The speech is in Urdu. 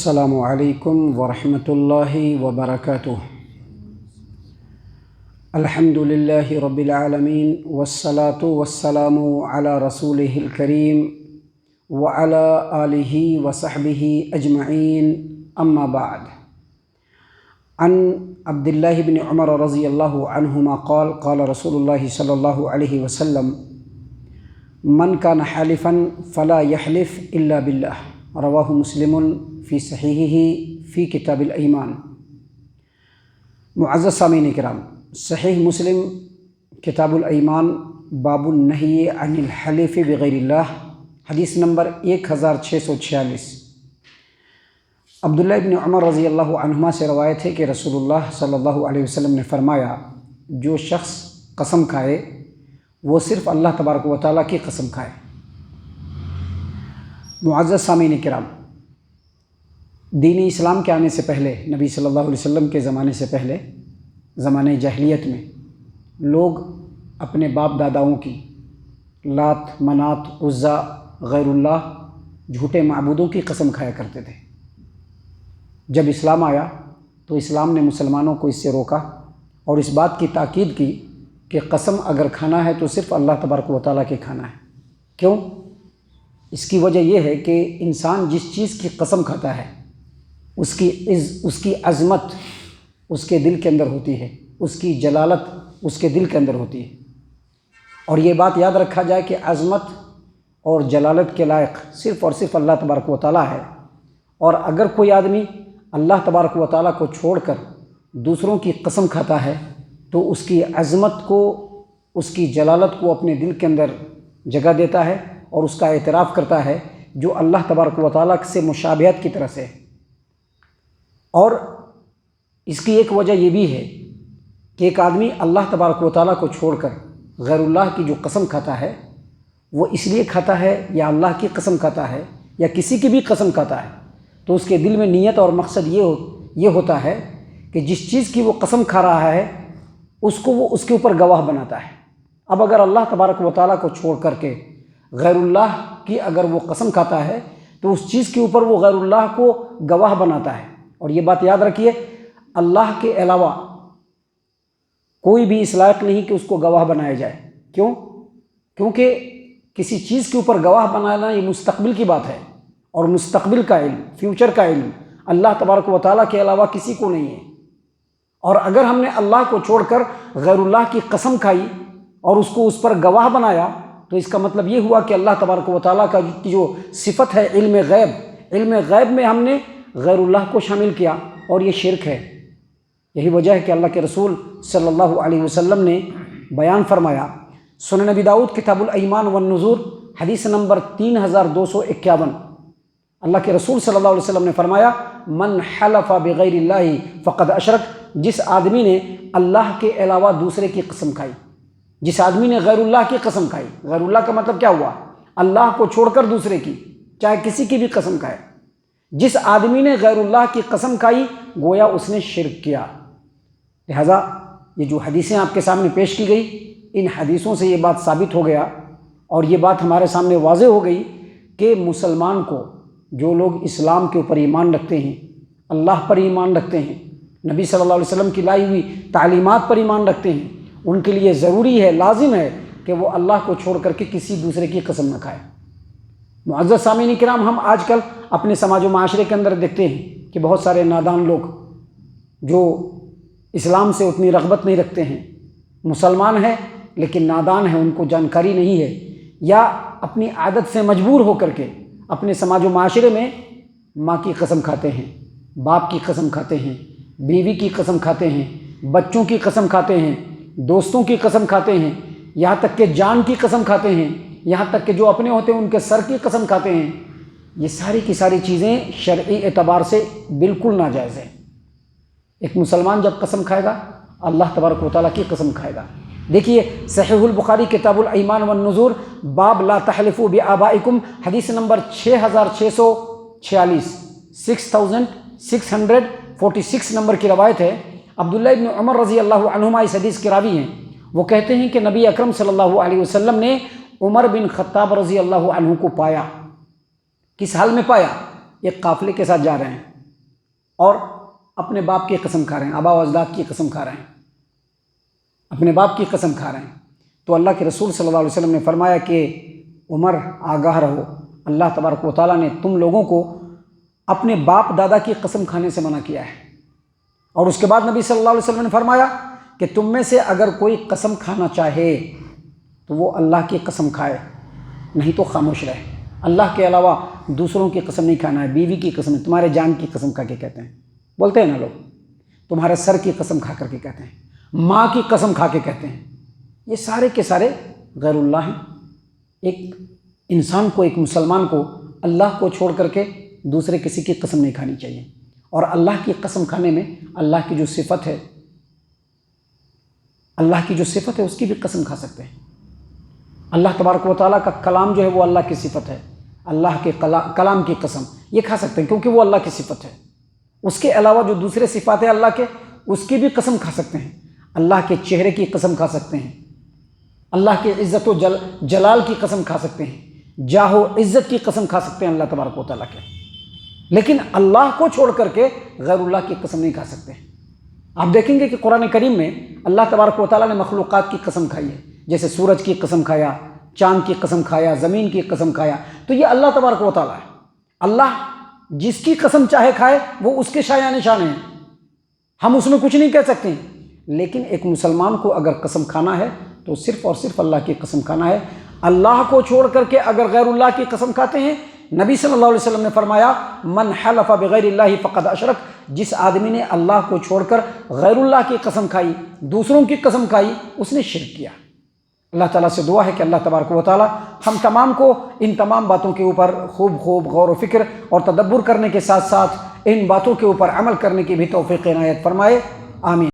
السلام علیکم ورحمۃ اللہ وبرکاتہ۔ الحمد للہ رب العالمین والصلاة والسلام علی رسولہ الکریم وعلی آلہ وصحبہ اجمعین، اما بعد۔ عن عبداللہ بن عمر رضی اللہ عنہما قال قال رسول اللہ صلی اللہ علیہ وسلم من کان حالفا فلا یحلف الا باللہ، رواہ مسلم فی صحیحہ فی کتاب الایمان۔ معزز سامعین کرام، صحیح مسلم کتاب الایمان باب النہی عن الحلف بغیر اللہ، حدیث نمبر 1646۔ عبداللہ بن عمر رضی اللہ عنہما سے روایت ہے کہ رسول اللہ صلی اللہ علیہ وسلم نے فرمایا، جو شخص قسم کھائے وہ صرف اللہ تبارک و تعالیٰ کی قسم کھائے۔ معزز سامعین کرام، دین اسلام کے آنے سے پہلے، نبی صلی اللہ علیہ وسلم کے زمانے سے پہلے، زمانے جاہلیت میں لوگ اپنے باپ داداؤں کی لات، منات، عزا، غیر اللہ، جھوٹے معبودوں کی قسم کھایا کرتے تھے۔ جب اسلام آیا تو اسلام نے مسلمانوں کو اس سے روکا اور اس بات کی تاکید کی کہ قسم اگر کھانا ہے تو صرف اللہ تبارک و تعالیٰ کے کھانا ہے۔ کیوں؟ اس کی وجہ یہ ہے کہ انسان جس چیز کی قسم کھاتا ہے اس کی عظمت اس کے دل کے اندر ہوتی ہے، اس کی جلالت اس کے دل کے اندر ہوتی ہے۔ اور یہ بات یاد رکھا جائے کہ عظمت اور جلالت کے لائق صرف اور صرف اللہ تبارک و تعالیٰ ہے، اور اگر کوئی آدمی اللہ تبارک و تعالیٰ کو چھوڑ کر دوسروں کی قسم کھاتا ہے تو اس کی عظمت کو، اس کی جلالت کو اپنے دل کے اندر جگہ دیتا ہے اور اس کا اعتراف کرتا ہے جو اللہ تبارک و تعالیٰ سے مشابہت کی طرح سے ہے۔ اور اس کی ایک وجہ یہ بھی ہے کہ ایک آدمی اللہ تبارک و تعالیٰ کو چھوڑ کر غیر اللہ کی جو قسم کھاتا ہے وہ اس لیے کھاتا ہے، یا اللہ کی قسم کھاتا ہے یا کسی کی بھی قسم کھاتا ہے، تو اس کے دل میں نیت اور مقصد یہ ہوتا ہے کہ جس چیز کی وہ قسم کھا رہا ہے اس کو وہ اس کے اوپر گواہ بناتا ہے۔ اب اگر اللہ تبارک و تعالیٰ کو چھوڑ کر کے غیر اللہ کی اگر وہ قسم کھاتا ہے تو اس چیز کے اوپر وہ غیر اللہ کو گواہ بناتا ہے۔ اور یہ بات یاد رکھیے، اللہ کے علاوہ کوئی بھی اس لائق نہیں کہ اس کو گواہ بنایا جائے۔ کیوں؟ کیونکہ کسی چیز کے اوپر گواہ بنانا یہ مستقبل کی بات ہے، اور مستقبل کا علم، فیوچر کا علم اللہ تبارک و تعالیٰ کے علاوہ کسی کو نہیں ہے۔ اور اگر ہم نے اللہ کو چھوڑ کر غیر اللہ کی قسم کھائی اور اس کو اس پر گواہ بنایا تو اس کا مطلب یہ ہوا کہ اللہ تبارک و تعالیٰ کی جو صفت ہے علم غیب میں ہم نے غیر اللہ کو شامل کیا، اور یہ شرک ہے۔ یہی وجہ ہے کہ اللہ کے رسول صلی اللہ علیہ وسلم نے بیان فرمایا، سنن نبی داؤد کتاب الایمان والنذور حدیث نمبر 3251، اللہ کے رسول صلی اللہ علیہ وسلم نے فرمایا، من حلف بغیر اللہ فقد اشرک، جس آدمی نے اللہ کے علاوہ دوسرے کی قسم کھائی، جس آدمی نے غیر اللہ کی قسم کھائی، غیر اللہ کا مطلب کیا ہوا؟ اللہ کو چھوڑ کر دوسرے کی، چاہے کسی کی بھی قسم کھائے، جس آدمی نے غیر اللہ کی قسم کھائی گویا اس نے شرک کیا۔ لہذا یہ جو حدیثیں آپ کے سامنے پیش کی گئی، ان حدیثوں سے یہ بات ثابت ہو گیا اور یہ بات ہمارے سامنے واضح ہو گئی کہ مسلمان کو، جو لوگ اسلام کے اوپر ایمان رکھتے ہیں، اللہ پر ایمان رکھتے ہیں، نبی صلی اللہ علیہ وسلم کی لائی ہوئی تعلیمات پر ایمان رکھتے ہیں، ان کے لیے ضروری ہے، لازم ہے کہ وہ اللہ کو چھوڑ کر کے کسی دوسرے کی قسم نہ کھائے۔ معزز سامعین کرام، ہم آج کل اپنے سماج و معاشرے کے اندر دیکھتے ہیں کہ بہت سارے نادان لوگ جو اسلام سے اتنی رغبت نہیں رکھتے ہیں، مسلمان ہیں لیکن نادان ہیں، ان کو جانکاری نہیں ہے، یا اپنی عادت سے مجبور ہو کر کے اپنے سماج و معاشرے میں ماں کی قسم کھاتے ہیں، باپ کی قسم کھاتے ہیں، بیوی کی قسم کھاتے ہیں، بچوں کی قسم کھاتے ہیں، دوستوں کی قسم کھاتے ہیں، یہاں تک کہ جان کی قسم کھاتے ہیں، یہاں تک کہ جو اپنے ہوتے ہیں ان کے سر کی قسم کھاتے ہیں۔ یہ ساری کی ساری چیزیں شرعی اعتبار سے بالکل ناجائز ہیں۔ ایک مسلمان جب قسم کھائے گا اللہ تبارک و تعالیٰ کی قسم کھائے گا۔ دیکھیے صحیح البخاری کتاب الایمان والنذور باب لا تحلفوا بآبائکم حدیث نمبر 6646، 6646 نمبر کی روایت ہے۔ عبداللہ ابن عمر رضی اللہ عنہما اس حدیث کے راوی ہیں۔ وہ کہتے ہیں کہ نبی اکرم صلی اللہ علیہ وسلم نے عمر بن خطاب رضی اللہ عنہ کو پایا۔ کس حال میں پایا؟ ایک قافلے کے ساتھ جا رہے ہیں، اور اپنے باپ کی قسم کھا رہے ہیں، آبا و اجداد کی قسم کھا رہے ہیں، اپنے باپ کی قسم کھا رہے ہیں، تو اللہ کے رسول صلی اللہ علیہ وسلم نے فرمایا کہ عمر آگاہ رہو، اللہ تبارک و تعالیٰ نے تم لوگوں کو اپنے باپ دادا کی قسم کھانے سے منع کیا ہے۔ اور اس کے بعد نبی صلی اللہ علیہ وسلم نے فرمایا کہ تم میں سے اگر کوئی قسم کھانا چاہے تو وہ اللہ کی قسم کھائے، نہیں تو خاموش رہے۔ اللہ کے علاوہ دوسروں کی قسم نہیں کھانا ہے، بیوی کی قسم، تمہارے جان کی قسم کھا کے کہتے ہیں، بولتے ہیں نا لوگ، تمہارے سر کی قسم کھا کر کے کہتے ہیں، ماں کی قسم کھا کے کہتے ہیں، یہ سارے کے سارے غیر اللہ ہیں۔ ایک انسان کو، ایک مسلمان کو اللہ کو چھوڑ کر کے دوسرے کسی کی قسم نہیں کھانی چاہیے، اور اللہ کی قسم کھانے میں اللہ کی جو صفت ہے، اللہ کی جو صفت ہے اس کی بھی قسم کھا سکتے ہیں۔ اللہ تبارک و تعالیٰ کا کلام جو ہے وہ اللہ کی صفت ہے، اللہ کے کلام کی قسم یہ کھا سکتے ہیں کیونکہ وہ اللہ کی صفت ہے۔ اس کے علاوہ جو دوسرے صفات ہیں اللہ کے، اس کی بھی قسم کھا سکتے ہیں، اللہ کے چہرے کی قسم کھا سکتے ہیں، اللہ کے عزت و جلال کی قسم کھا سکتے ہیں، جاہ و عزت کی قسم کھا سکتے ہیں اللہ تبارک و تعالیٰ کے، لیکن اللہ کو چھوڑ کر کے غیر اللہ کی قسم نہیں کھا سکتے۔ آپ دیکھیں گے کہ قرآن کریم میں اللہ تبارک و تعالیٰ نے مخلوقات کی قسم کھائی ہے، جیسے سورج کی قسم کھایا، چاند کی قسم کھایا، زمین کی قسم کھایا، تو یہ اللہ تبارک و تعالیٰ ہے۔ اللہ جس کی قسم چاہے کھائے، وہ اس کے شایان شان ہیں، ہم اس میں کچھ نہیں کہہ سکتے، لیکن ایک مسلمان کو اگر قسم کھانا ہے تو صرف اور صرف اللہ کی قسم کھانا ہے۔ اللہ کو چھوڑ کر کے اگر غیر اللہ کی قسم کھاتے ہیں، نبی صلی اللہ علیہ وسلم نے فرمایا من حلف بغیر اللہ فقد اشرک، جس آدمی نے اللہ کو چھوڑ کر غیر اللہ کی قسم کھائی، دوسروں کی قسم کھائی، اس نے شرک کیا۔ اللہ تعالیٰ سے دعا ہے کہ اللہ تبارک و تعالیٰ ہم تمام کو ان تمام باتوں کے اوپر خوب غور و فکر اور تدبر کرنے کے ساتھ ساتھ ان باتوں کے اوپر عمل کرنے کی بھی توفیق عنایت فرمائے، آمین۔